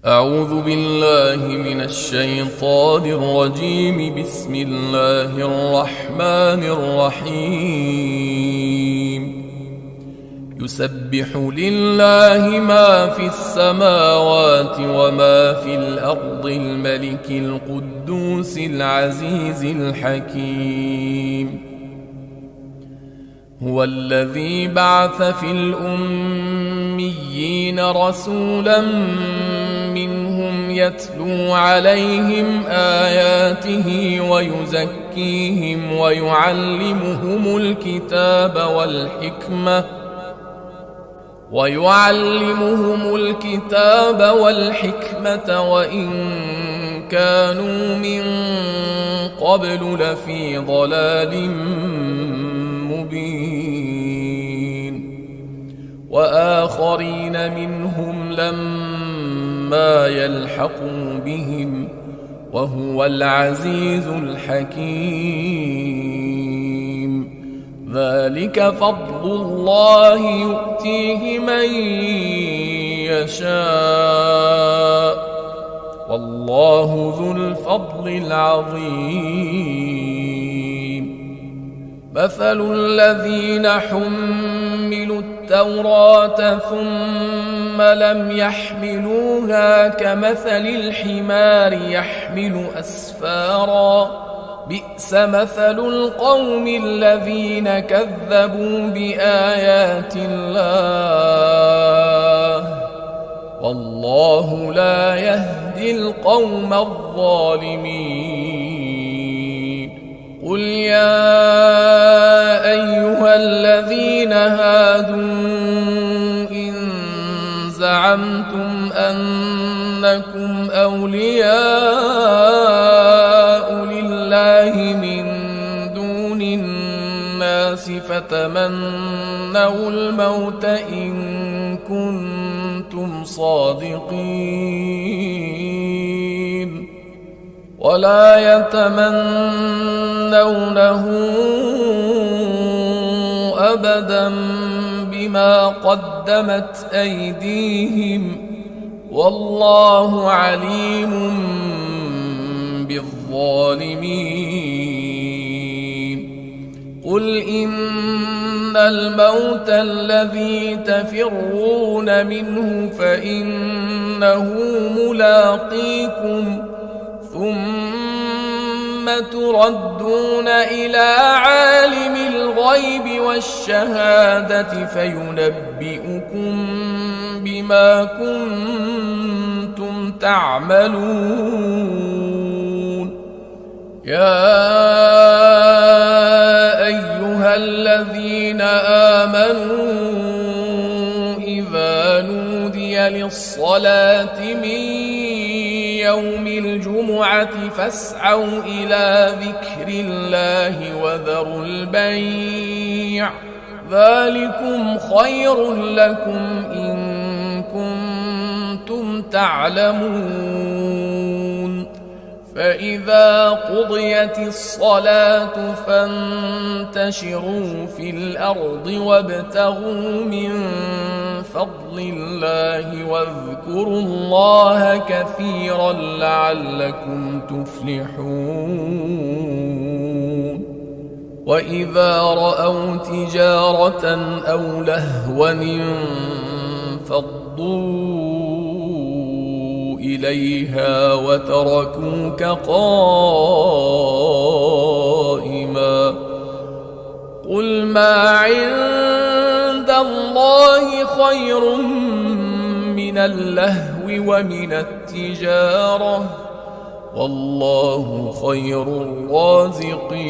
أعوذ بالله من الشيطان الرجيم. بسم الله الرحمن الرحيم. يسبح لله ما في السماوات وما في الأرض الملك القدوس العزيز الحكيم. هو الذي بعث في الأميين رسولا منهم يتلو عليهم آياته ويزكيهم ويعلمهم الكتاب والحكمة وإن كانوا من قبل لفي ضلال مبين. وآخرين منهم لما يلحقوا بهم وهو العزيز الحكيم. ذلك فضل الله يؤتيه من يشاء والله ذو الفضل العظيم. مثل الذين حملوا التوراة ثم لم يحملوها كمثل الحمار يحمل أسفارا بئس مثل القوم الذين كذبوا بآيات الله والله لا يهدي القوم الظالمين. قل يا أيها الذين هادوا إن زعمتم أنكم أولياء لله من دون الناس فتمنوا الموت إن كنتم صادقين ولا يتمنونه أبدا بما قدمت أيديهم والله عليم بالظالمين. قل إن الموت الذي تفرون منه فإنه ملاقيكم ثم تردون إلى عالم الغيب والشهادة فينبئكم بما كنتم تعملون. يا أيها الذين آمنوا إذا نودي للصلاة من يوم الجمعة فاسعوا إلى ذكر الله وذروا البيع ذلكم خير لكم إن كنتم تعلمون. فإذا قضيت الصلاة فانتشروا في الأرض وابتغوا من فضل الله واذكروا الله كثيرا لعلكم تفلحون. وإذا رأوا تجارة أو لهوا انفضوا إليها وتركوك قائما. قل ما عند الله خير من اللهو ومن التجارة والله خير الرازقين.